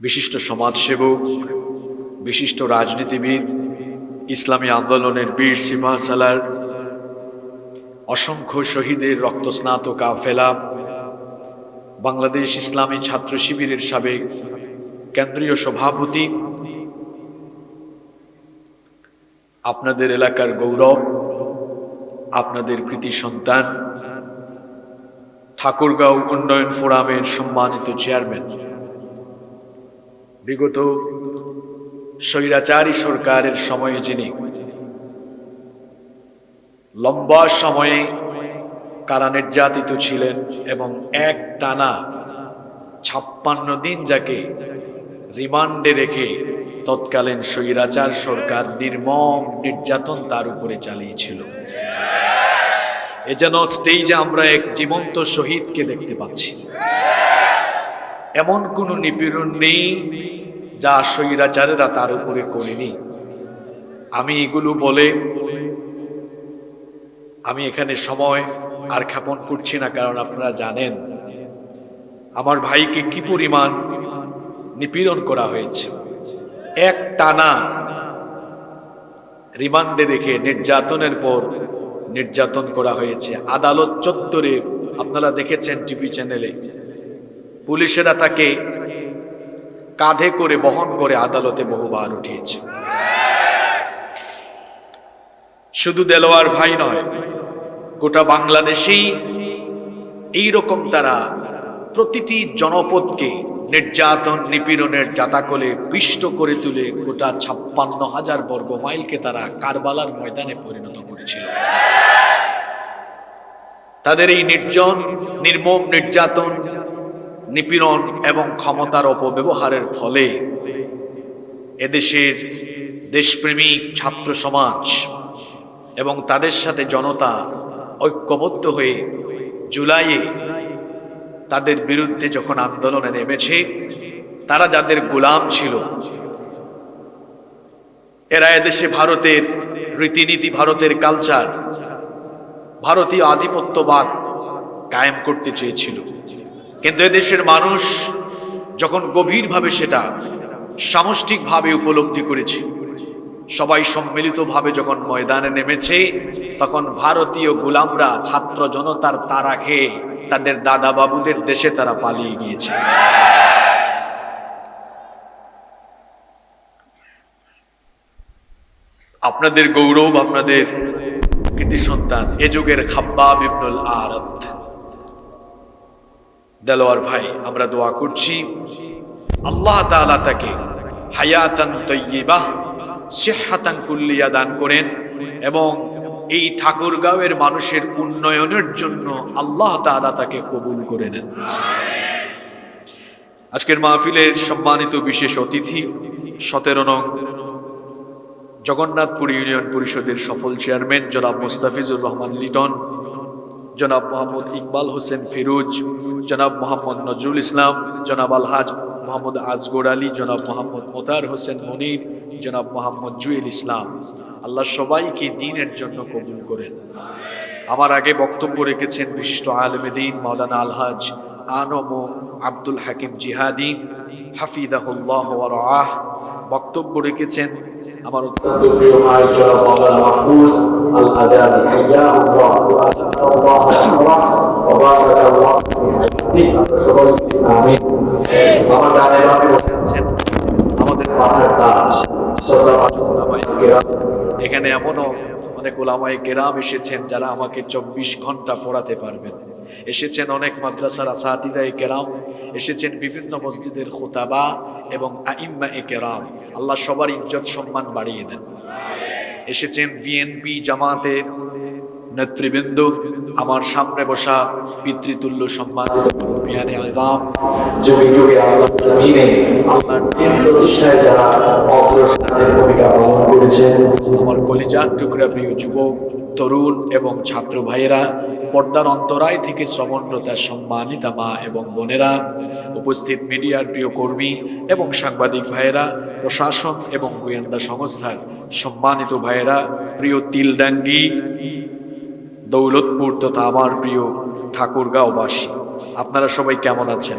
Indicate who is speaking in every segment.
Speaker 1: বিশিষ্ট সমাজসেবক, বিশিষ্ট রাজনীতিবিদ, ইসলামী আন্দোলনের বীর সিপাহসালার, অসংখ্য শহীদের রক্তস্নাত কাফেলা, বাংলাদেশ ইসলামী ছাত্র শিবিরের সাবেক কেন্দ্রীয় সভাপতি, আপনাদের এলাকার গৌরব, আপনাদের কৃতি সন্তান, ঠাকুরগাঁও উন্নয়ন ফোরামের সম্মানিত চেয়ারম্যান, বিগত স্বৈরাচারী সরকারের সময়ে যিনি লম্বা সময়ে কারা নির্যাতিত ছিলেন এবং এক টানা 56 দিন যাকে রিমান্ডে রেখে তৎকালীন স্বৈরাচার সরকার নির্মম নির্যাতন তার উপরে চালিয়েছিল। এ যেন স্টেজে আমরা এক জীবন্ত শহীদকে দেখতে পাচ্ছি। এমন কোন নিপীড়ন নেই যা স্বৈরাচারেরা তার উপরে করেনি। আমি এগুলো বলে আমি এখানে সময় আর ক্ষেপণ করছি না, কারণ আপনারা জানেন আমার ভাইকে কি পরিমাণ নিপীড়ন করা হয়েছে। এক টানা রিমান্ডে রেখে নির্যাতনের পর নির্যাতন করা হয়েছে। আদালত চত্বরে আপনারা দেখেছেন টিভি চ্যানেলে, পুলিশেরা তাকে কাঁধে করে বহন করে আদালতে বহুবার উঠিয়েছে। শুধু দেলোয়ার ভাই নয়, গোটা বাংলাদেশেই এইরকম তারা প্রতিটি জনপদকে নির্যাতন নিপীড়নের জাতাকলে পিষ্ট করে তুলে গোটা 56,000 বর্গ মাইলকে তারা কারবালার ময়দানে পরিণত করেছিল। তাদের এই নির্মম নির্যাতন, নিপীড়ন এবং ক্ষমতার অপব্যবহারের ফলে এদেশের দেশপ্রেমিক ছাত্র সমাজ এবং তাদের সাথে জনতা ঐক্যবদ্ধ হয়ে জুলাইয়ে তাদের বিরুদ্ধে যখন আন্দোলনে নেমেছে, তারা যাদের গোলাম ছিল, এরা এদেশে ভারতের রীতিনীতি, ভারতের কালচার, ভারতীয় আধিপত্যবাদ কায়েম করতে চেয়েছিল। কিন্তু এদেশের মানুষ যখন গভীরভাবে সেটা সামষ্টিকভাবে উপলব্ধি করেছে, সবাই সম্মিলিতভাবে যখন ময়দানে নেমেছে, তখন ভারতীয় গোলামরা ছাত্র জনতার তাড়া খেয়ে তাদের দাদা বাবুদের দেশে তারা পালিয়ে গিয়েছে। আপনাদের গৌরব, আপনাদের কৃতি সন্তান, এ যুগের খাব্বাব ইবনুল আরাদ দেলোয়ার ভাই, আমরা দোয়া করছি আল্লাহ তাআলা তাকে হায়াতান তাইয়্যিবাহ, সিহহাতান কুল্লিয়া দান করেন এবং এই ঠাকুরগাঁওয়ের মানুষের উন্নয়নের জন্য আল্লাহ তাআলা তাকে কবুল করে নেন। আজকের মাহফিলের সম্মানিত বিশেষ অতিথি 17 নং জগন্নাথপুর ইউনিয়ন পরিষদের সফল চেয়ারম্যান জনাব মুস্তাফিজুর রহমান লিটন, জনাব মোহাম্মদ ইকবাল হোসেন ফিরোজ, জনাব মোহাম্মদ নজরুল ইসলাম, জনাব আলহাজ মোহাম্মদ আজগর আলী, জনাব মোহাম্মদ মোতার হোসেন মনির, জনাব মোহাম্মদ জুয়েল ইসলাম, আল্লাহ সবাইকে দ্বীনের জন্য কবুল করেন। আমার আগে বক্তব্য রেখেছেন বিশিষ্ট আলেমে দ্বীন মাওলানা আলহাজ আনম আব্দুল হাকিম জিহাদি হাফিজাহুল্লাহ ওয়া রাআহ। বক্তব্য রেখেছেন আমার অত্যন্ত প্রিয় ভাই জনাব মাওলানা মাহফুজ আল আজাদি হাইয়াহুল্লাহ ওয়া আতাল্লাহু ওয়া বারাকাল্লাহু ফিহি। সবাই আমিন। আমার ডানে বামে বসে আছেন আমাদের মাথার তাজ শ্রদ্ধাভাজন উলামায়ে কেরাম। এখানে এমনও অনেক উলামায়ে কেরাম এসেছেন যারা আমাকে 24 ঘন্টা পড়াতে পারবেন। এসেছেন অনেক মাদ্রাসার আসাতিজায়ে কেরাম, এসেছেন বিভিন্ন মসজিদের খুতাবা এবং আইম্মায়ে কেরাম। আল্লাহ সবার ইজ্জত সম্মান বাড়িয়ে দেন। এসেছেন বিএনপি জামাতের নেতৃবৃন্দ, আমার সামনে বসা পিতৃতুল্য সম্মানিত মুরব্বিয়ানে আযম, যুগে যুগে আল্লাহর জমিনে আল্লাহর দ্বীন প্রতিষ্ঠায় যারা অগ্রসরের ভূমিকা পালন করেছেন, আমার কলিজার টুকরা প্রিয় যুবক, তরুণ এবং ছাত্র ভাইয়েরা, পর্দার অন্তরায় থেকে শ্রবণরতা সম্মানিতা মা এবং বোনেরা, উপস্থিত মিডিয়ার প্রিয় কর্মী এবং সাংবাদিক ভাইয়েরা, প্রশাসন এবং গোয়েন্দা সংস্থার সম্মানিত ভাইয়েরা, প্রিয় তিলডাঙ্গি, দৌলতপুর তথা আমার প্রিয় ঠাকুরগাঁওবাসী, আপনারা সবাই কেমন আছেন?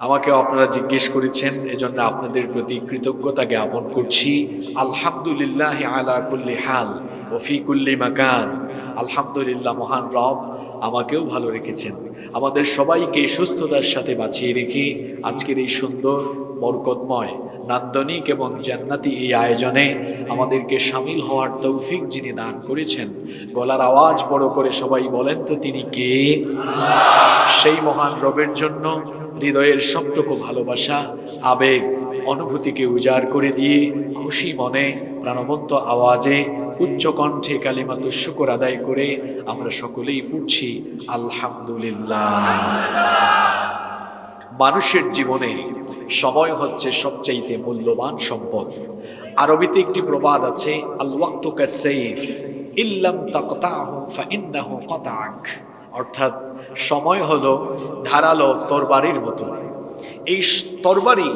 Speaker 1: আমাকে আপনারা জিজ্ঞেস করেছেন, এজন্য আপনাদের প্রতি কৃতজ্ঞতা জ্ঞাপন করছি। আলহামদুলিল্লাহ আলা কুল্লি হাল ও ফি কুল্লি মাকান। আলহামদুলিল্লাহ, মহান রব আমাকেও ভালো রেখেছেন, আমাদের সবাইকে সুস্থতার সাথে বাঁচিয়ে রেখে আজকের এই সুন্দর বরকতময় নান্দনিক এবং জান্নাতি এই আয়োজনে আমাদেরকে শামিল হওয়ার তৌফিক যিনি দান করেছেন, গলার আওয়াজ বড় করে সবাই বলেন তো তিনি কে? সেই মহান রবের জন্য হৃদয়ের সবটুকু ভালোবাসা, আবেগ, অনুভূতিকে উজাড় করে দিয়ে খুশি মনে প্রাণবন্ত আওয়াজে উচ্চ কণ্ঠে কালিমাতুশ শুকর আদায় করে আমরা সকলেই পড়ছি আলহামদুলিল্লাহ। মানুষের জীবনে সময় হচ্ছে সবচাইতে মূল্যবান সম্পদ। আরবিতে একটি প্রবাদ আছে, আল ওয়াক্তু কাসসাইফ ইল্লাম তাকতাহু ফাইন্নাহু কাতাক। অর্থাৎ সময় হলো ধারালো তরবারির মতো। এই তরবারি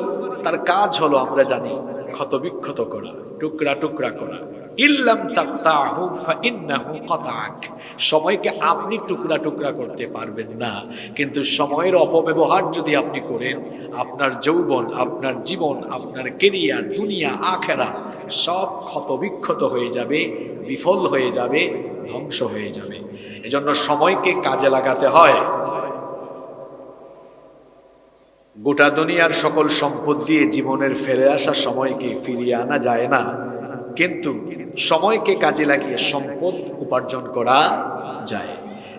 Speaker 1: তার কাজ হলো আমরা জানি ক্ষতবিক্ষত করা, টুকরা টুকরা করা। ইল্লাম তাকতাহু ফাইন্নাহু কাতাক। সময়কে আপনি টুকরা টুকরা করতে পারবেন না, কিন্তু সময়ের অপব্যবহার যদি আপনি করেন, আপনার যৌবন, আপনার জীবন, আপনার কেরিয়ার, দুনিয়া, আখেরাত সব ক্ষতবিক্ষত হয়ে যাবে, বিফল হয়ে যাবে, ধ্বংস হয়ে যাবে। এজন্য সময়কে কাজে লাগাতে হয়। গোটা দুনিয়ার সকল সম্পদ দিয়ে জীবনের ফেলে আসা সময়কে ফিরিয়ে আনা যায় না, কিন্তু সময়কে কাজে লাগিয়ে সম্পদ উপার্জন করা যায়।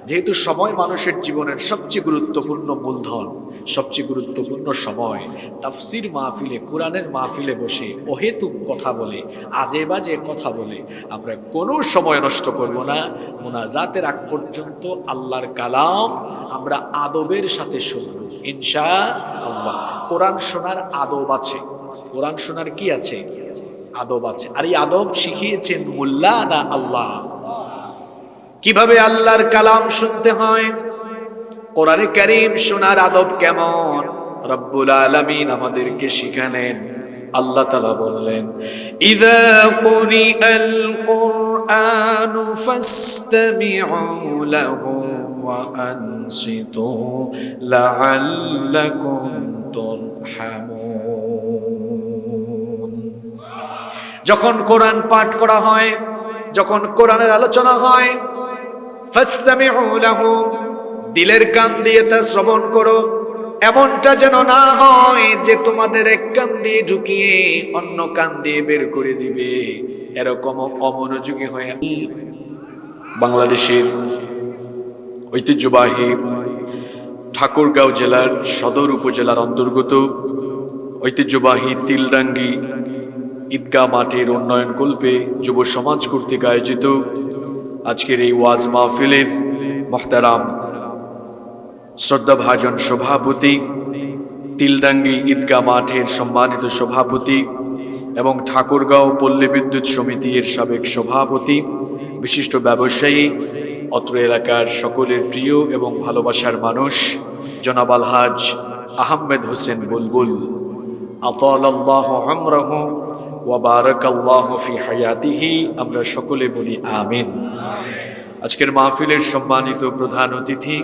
Speaker 1: যেহেতু সময় মানুষের জীবনের সবচেয়ে গুরুত্বপূর্ণ মূলধন, সবচেয়ে গুরুত্বপূর্ণ সময়, তাফসির মাহফিলে, কোরআনের মাহফিলে বসে অহেতুক কথা বলে, আজে বাজে কথা বলে আমরা কোনো সময় নষ্ট করব না। মুনাজাতের আগ পর্যন্ত আল্লাহর কালাম আমরা আদবের সাথে শুনব ইনশাআল্লাহ। কোরআন শোনার আদব আছে, কোরআন শোনার কি আছে? আদব আছে। আর এই আদব শিখিয়েছেন মোল্লা না আল্লাহ। কিভাবে আল্লাহর কালাম শুনতে হয়, কোরআনে কারীম শোনার আদব কেমন, রব্বুল আলামিন আমাদেরকে শিখালেন। আল্লাহ তাআলা বললেন, ইযা কুরিআল কুরআনু ফাসতামিউ লাহু ওয়া আনসিতু লাআল্লাকুম তুরহামুন। যখন কোরআন পাঠ করা হয়, যখন কোরআনের আলোচনা হয়, ফাসতামিউ লাহু, দিলের কান দিয়ে তা শ্রবণ করো। এমনটা যেন না হয় যে তোমাদের এক কান দিয়ে ঢুকিয়ে অন্য কান দিয়ে বের করে দিবে, এরকম অমনোযোগী হয়ে। বাংলাদেশের ঐতিহ্যবাহী ঠাকুরগাঁও জেলার সদর উপজেলার অন্তর্গত ঐতিহ্যবাহী তিলডাঙ্গি ঈদগাহ মাঠের উন্নয়ন কল্পে যুব সমাজ কর্তৃক আয়োজিত আজকের এই ওয়াজ মাহফিলের মুহতারাম শ্রদ্ধাভাজন সভাপতি, তিলডাঙ্গি ঈদগাহ মাঠের সম্মানিত সভাপতি এবং ঠাকুরগাঁও পল্লী বিদ্যুৎ সমিতির সাবেক সভাপতি, বিশিষ্ট ব্যবসায়ী, অত্র এলাকার সকলের প্রিয় এবং ভালোবাসার মানুষ জনাব আলহাজ আহমেদ হোসেন বুলবুল, আতালাল্লাহু আমরাহু ওয়া বারাকাল্লাহু ফি হায়াতিহি, আমরা সকলে বলি আমিন। আজকের মাহফিলের সম্মানিত প্রধান অতিথি